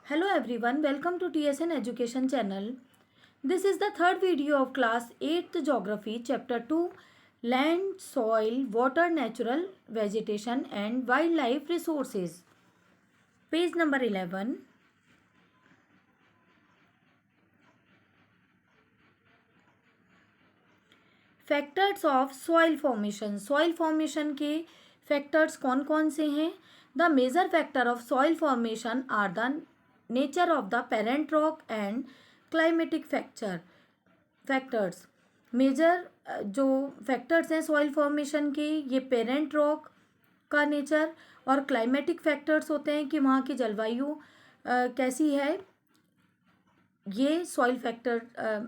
Hello everyone, welcome to TSN Education channel. This is the third video of class 8th Geography chapter 2 Land, Soil, Water, Natural Vegetation and Wildlife Resources. Page number 11. Factors of soil formation. Soil formation के factors कौन कौन से हैं? The major factor of soil formation are the nature of the parent rock and climatic factors. Major जो factors हैं soil formation के, ये parent rock का नेचर और क्लाइमेटिक फैक्टर्स होते हैं कि वहाँ की जलवायु कैसी है. ये सॉइल फैक्टर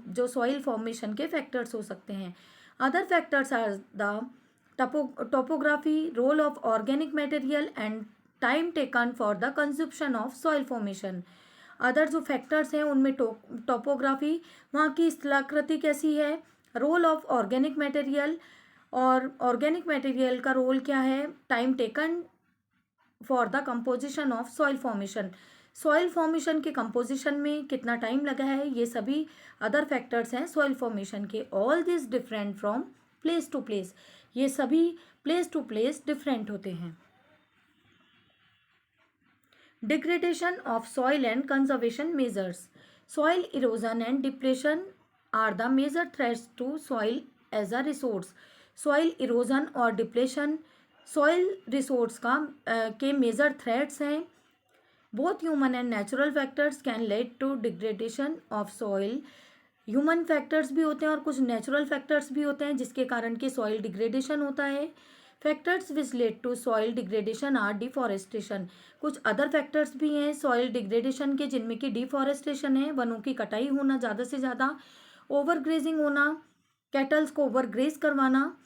जो सॉइल फॉर्मेशन के फैक्टर्स हो सकते हैं. Other factors are the topography, role of organic material and time taken for the consumption of soil formation. Other जो फैक्टर्स हैं उनमें टोपोग्राफी, वहाँ की स्थलाकृति कैसी है, रोल ऑफ ऑर्गेनिक मटेरियल, और ऑर्गेनिक मटेरियल का रोल क्या है, time taken for the composition of soil formation, soil formation के कंपोजिशन में कितना टाइम लगा है, ये सभी अदर फैक्टर्स हैं सॉइल फॉर्मेशन के. All this different from place to place, ये सभी प्लेस टू प्लेस डिफरेंट होते हैं. Degradation of soil and conservation measures. Soil erosion and depletion are the major threats to soil as a resource. Soil erosion और depletion soil resource का के major threats हैं. Both human and natural factors can lead to degradation of soil. Human factors भी होते हैं और कुछ natural factors भी होते हैं जिसके कारण कि सॉइल डिग्रेडेशन होता है. Factors which lead to soil degradation are deforestation. कुछ अदर फैक्टर्स भी हैं सॉइल डिग्रेडेशन के जिनमें कि डिफॉरेस्टेशन है, वनों की कटाई होना ज़्यादा से ज़्यादा, ओवर ग्रेजिंग होना, कैटल्स को ओवर ग्रेज करवाना,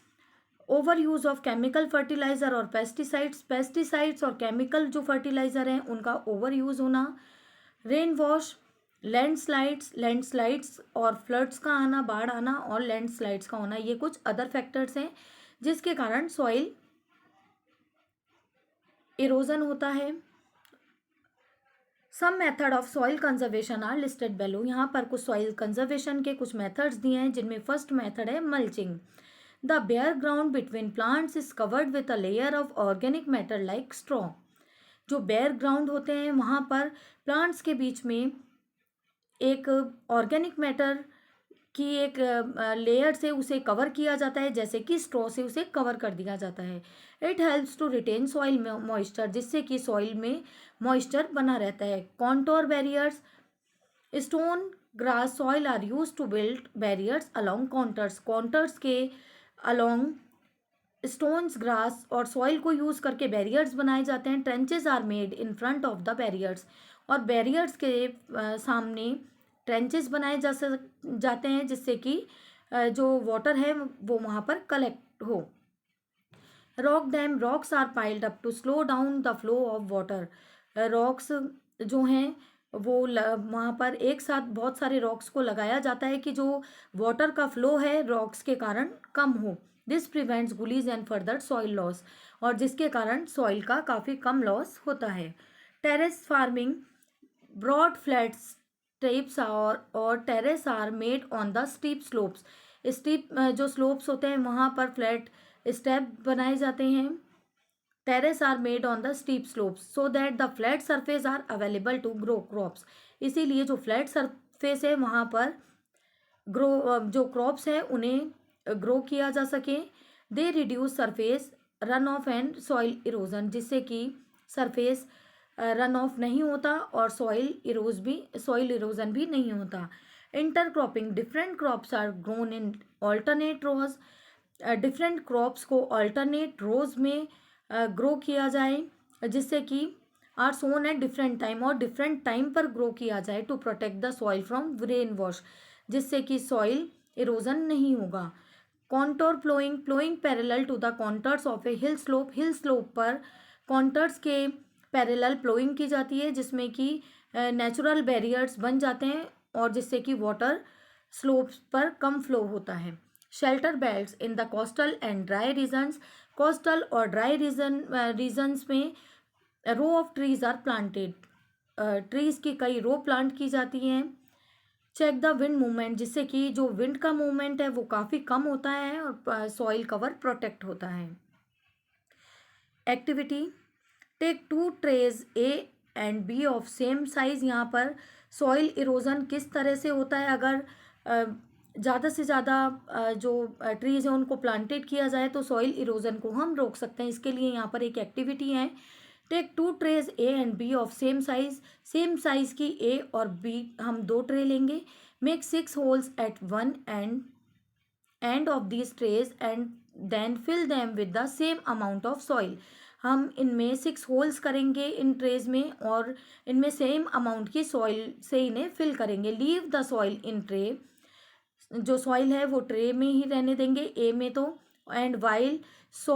over use of chemical fertiliser और पेस्टिसाइड्स और केमिकल जो फर्टिलाइज़र हैं उनका ओवर यूज़ होना, रेन वॉश, लैंडस्लाइड्स और फ्लड्स का आना, बाढ़ आना और लैंडस्लाइड्स का होना, ये कुछ अदर फैक्टर्स हैं जिसके कारण सॉइल इरोजन होता है. Some method of soil conservation are listed below. यहाँ पर कुछ सॉइल कंजर्वेशन के कुछ मेथड्स दिए हैं जिनमें फर्स्ट मेथड है mulching. The bare ground between plants is covered with a layer of organic matter like straw. जो बेयर ग्राउंड होते हैं वहाँ पर प्लांट्स के बीच में एक ऑर्गेनिक मैटर की एक लेयर से उसे कवर किया जाता है, जैसे कि स्ट्रॉ से उसे कवर कर दिया जाता है. It helps to retain soil moisture, जिससे कि सॉइल में मॉइस्चर बना रहता है. Contour barriers, stone, grass, soil are use to build barriers along contours. Contours के अलॉन्ग स्टोन्स, ग्रास और सॉइल को यूज़ करके बैरियर्स बनाए जाते हैं. Trenches are made in front of the barriers, और बैरियर्स के सामने ट्रेंचेस बनाए जाते हैं जिससे कि जो वाटर है वो वहाँ पर कलेक्ट हो. Rock dam, rocks are piled up to slow down the flow of water. Rocks जो हैं वो वहाँ पर एक साथ बहुत सारे रॉक्स को लगाया जाता है कि जो वाटर का फ्लो है रॉक्स के कारण कम हो. This prevents gullies and further soil loss, और जिसके कारण सॉइल का काफ़ी कम लॉस होता है. Terrace farming, broad flat steps और terrace are made on the steep slopes. Steep जो स्लोप्स होते हैं वहाँ पर फ्लैट स्टेप बनाए जाते हैं. Terrace are made on the steep slopes so that the flat surface are available to grow crops. इसीलिए जो फ्लैट सरफेस है वहाँ पर जो क्रॉप्स हैं उन्हें ग्रो किया जा सके. They reduce surface run of and soil erosion, जिससे कि सरफेस रन ऑफ नहीं होता और सॉइल इरोजन भी नहीं होता. Intercropping, different crops are grown in alternate rows. Different crops को ऑल्टरनेट रोज में ग्रो किया जाए, जिससे कि are sown at different time, और डिफरेंट टाइम पर ग्रो किया जाए to protect the soil from rain wash, जिससे कि सॉइल इरोजन नहीं होगा. Contour ploughing, ploughing parallel to the contours of a hill slope. Hill slope पर कॉन्टर्स के पैरेलल प्लोइंग की जाती है जिसमें कि नेचुरल बैरियर्स बन जाते हैं और जिससे कि वाटर स्लोप्स पर कम फ्लो होता है. Shelter belts in the coastal and dry regions. Coastal और ड्राई रीजन्स में row of trees are planted. Trees की कई रो प्लांट की जाती हैं। चेक द विंड मूवमेंट, जिससे कि जो विंड का मूवमेंट है वो काफ़ी कम होता है और सॉइल कवर प्रोटेक्ट होता है। Activity, take 2 trays A and B of same size. यहाँ पर सॉइल इरोजन किस तरह से होता है, अगर ज़्यादा से ज़्यादा जो ट्रीज हैं उनको प्लांटेड किया जाए तो सॉइल इरोजन को हम रोक सकते हैं। इसके लिए यहाँ पर एक एक्टिविटी है, take 2 trays A and B of same size की ए और बी हम 2 ट्रे लेंगे। Make 6 holes at one end of these trays and then fill them with the same amount of soil. हम इनमें 6 होल्स करेंगे इन trays में और इनमें सेम अमाउंट की सॉइल से इन्हें फिल करेंगे। Leave the soil in tray, जो सॉइल है वो ट्रे में ही रहने देंगे ए में तो। एंड वाइल सो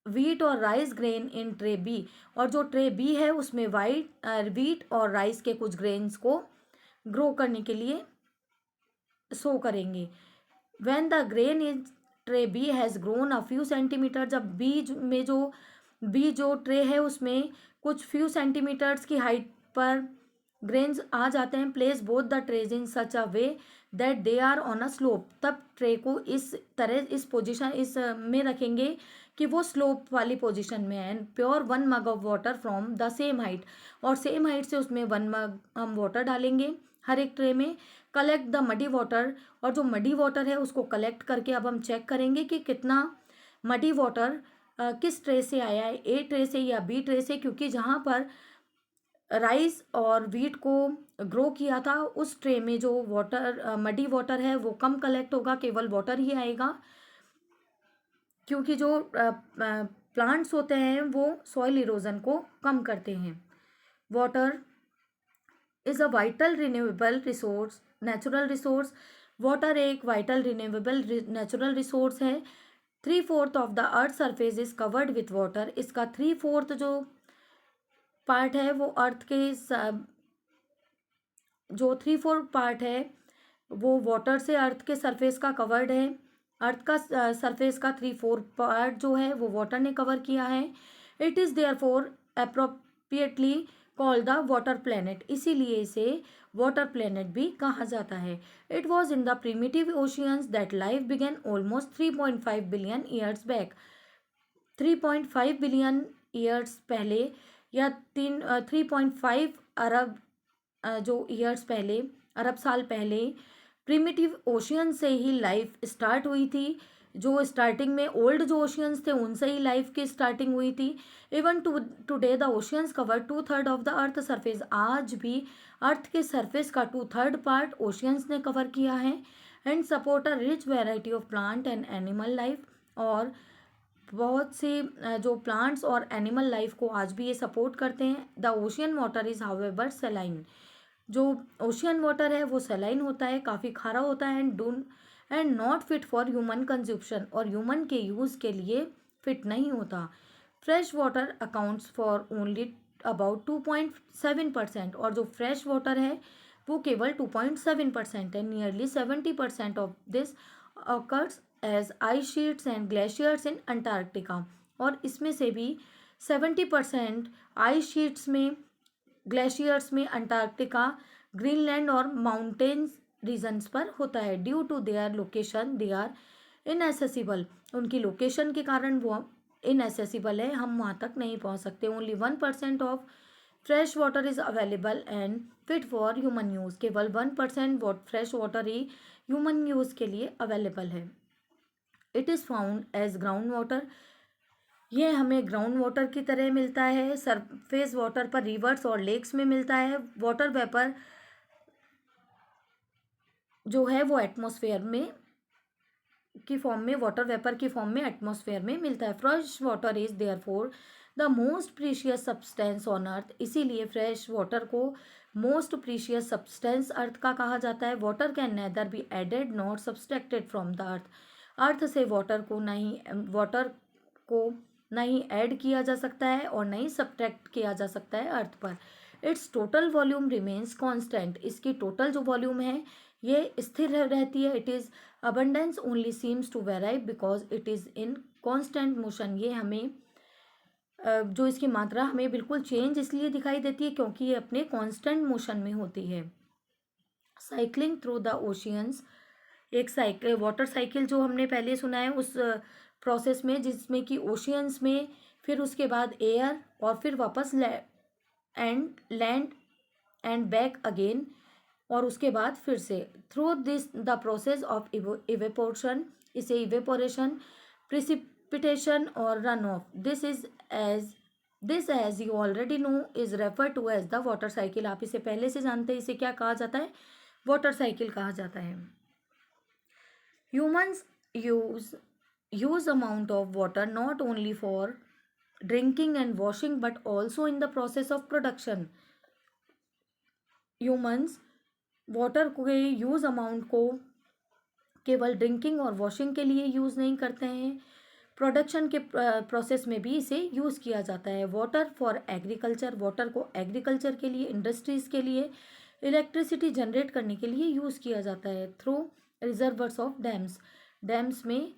वीट और rice grain in tray B, और जो ट्रे बी है उसमें वीट और राइस के कुछ ग्रेन्स को ग्रो करने के लिए सो करेंगे। When the grain is tray B has grown a few centimetre, जब बी जो ट्रे है उसमें कुछ फ्यू सेंटीमीटर्स की हाइट पर ग्रेन्स आ जाते हैं, place both the trays in such a way that they are on a slope, तब ट्रे को इस तरह इस में रखेंगे कि वो स्लोप वाली पोजीशन में है। Pure 1 mug of water from the same height, और सेम हाइट से उसमें 1 मग हम वाटर डालेंगे हर एक ट्रे में। कलेक्ट द मडी वाटर, और जो मडी वाटर है उसको कलेक्ट करके अब हम चेक करेंगे कि कितना मडी वाटर किस ट्रे से आया है, ए ट्रे से या बी ट्रे से, क्योंकि जहाँ पर राइस और वीट को ग्रो किया था उस ट्रे में जो मडी वाटर है वो कम कलेक्ट होगा, केवल वाटर ही आएगा, क्योंकि जो प्लांट्स होते हैं वो सॉइल इरोजन को कम करते हैं। Water is a vital renewable resource, natural resource. Water एक वाइटल रिन्यूएबल नेचुरल रिसोर्स है। 3/4 of the earth surface is covered with water, इसका 3/4 जो पार्ट है वो जो 3/4 पार्ट है वो वाटर से अर्थ के सरफेस का कवर्ड है। अर्थ का सरफेस का 3/4 पार्ट जो है वो वाटर ने कवर किया है। It is therefore appropriately called the water planet, इसीलिए इसे वाटर प्लैनेट भी कहा जाता है। It was in the primitive oceans that life began almost 3.5 billion years back. 3.5 billion years पहले, या 3.5 अरब जो ईयर्स पहले, अरब साल पहले प्रिमिटिव ओशियन से ही लाइफ स्टार्ट हुई थी। जो स्टार्टिंग में ओल्ड जो ओशियंस थे उनसे ही लाइफ की स्टार्टिंग हुई थी। Even today the oceans cover 2/3 of the earth surface, आज भी अर्थ के सरफेस का 2/3 पार्ट ओशियंस ने कवर किया है। And support a rich variety of plant and animal life, और बहुत से जो प्लांट्स और एनिमल लाइफ को आज भी ये सपोर्ट करते हैं। The ocean water is however सेलाइन, जो ओशियन वाटर है वो सेलाइन होता है, काफ़ी खारा होता है, and not fit for human consumption, और ह्यूमन के यूज़ के लिए फिट नहीं होता। Fresh water accounts for only about 2.7%, और जो फ्रेश वाटर है वो केवल 2.7% है। Nearly 70% of this occurs as ice sheets and glaciers in Antarctica, और इसमें से भी 70% आइस शीट्स में, ग्लेशियर्स में, अंटार्कटिका, ग्रीनलैंड और माउंटेन्स रीजन्स पर होता है। Due to their location they are inaccessible, उनकी लोकेशन के कारण वो इनएसेसिबल है, हम वहाँ तक नहीं पहुँच सकते। Only 1% of fresh water is available and fit for human use, केवल 1% फ्रेश वाटर ही ह्यूमन यूज़ के लिए अवेलेबल है। It is found as ground water, ये हमें ग्राउंड वाटर की तरह मिलता है। सरफेस वाटर पर रिवर्स और लेक्स में मिलता है। वाटर वेपर जो है वो एटमॉस्फेयर में की फॉर्म में, वाटर वेपर की फॉर्म में एटमॉस्फेयर में मिलता है। Fresh water is therefore the most precious substance on earth, इसीलिए फ्रेश वाटर को मोस्ट प्रीशियस सब्सटेंस अर्थ का कहा जाता है। Water can neither be added not subtracted from the earth, earth से वाटर को नहीं ऐड किया जा सकता है और नहीं सब्ट्रैक्ट किया जा सकता है अर्थ पर। Its total volume remains constant, इसकी टोटल जो वॉल्यूम है ये स्थिर रहती है। It is abundance only seems to vary because it is in constant motion, ये हमें जो इसकी मात्रा हमें बिल्कुल चेंज इसलिए दिखाई देती है क्योंकि ये अपने कांस्टेंट मोशन में होती है। साइक्लिंग थ्रू द ओशियंस, एक साइकिल वाटर साइकिल जो हमने पहले सुना है उस प्रोसेस में, जिसमें कि ओशियंस में, फिर उसके बाद एयर, और फिर वापस लैंड एंड बैक अगेन, और उसके बाद फिर से through this the process of evaporation, इसे इवेपोरेशन, प्रिसिपिटेशन और run off, this as you already know is refer to as the water cycle. आप इसे पहले से जानते हैं, इसे क्या कहा जाता है? वाटर साइकिल कहा जाता है। Humans use amount of water not only for drinking and washing but also in the process of production. Humans water के यूज अमाउंट को केवल ड्रिंकिंग और वॉशिंग के लिए यूज़ नहीं करते हैं, प्रोडक्शन के प्रोसेस में भी इसे यूज़ किया जाता है। वाटर फॉर एग्रीकल्चर, वाटर को एग्रीकल्चर के लिए, इंडस्ट्रीज़ के लिए, इलेक्ट्रिसिटी जनरेट करने के लिए यूज़ किया जाता है। Through reservoirs of dams, dams में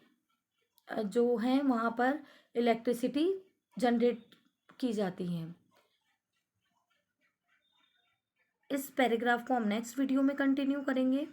जो हैं वहाँ पर इलेक्ट्रिसिटी जनरेट की जाती है। इस पैराग्राफ को हम नेक्स्ट वीडियो में कंटिन्यू करेंगे।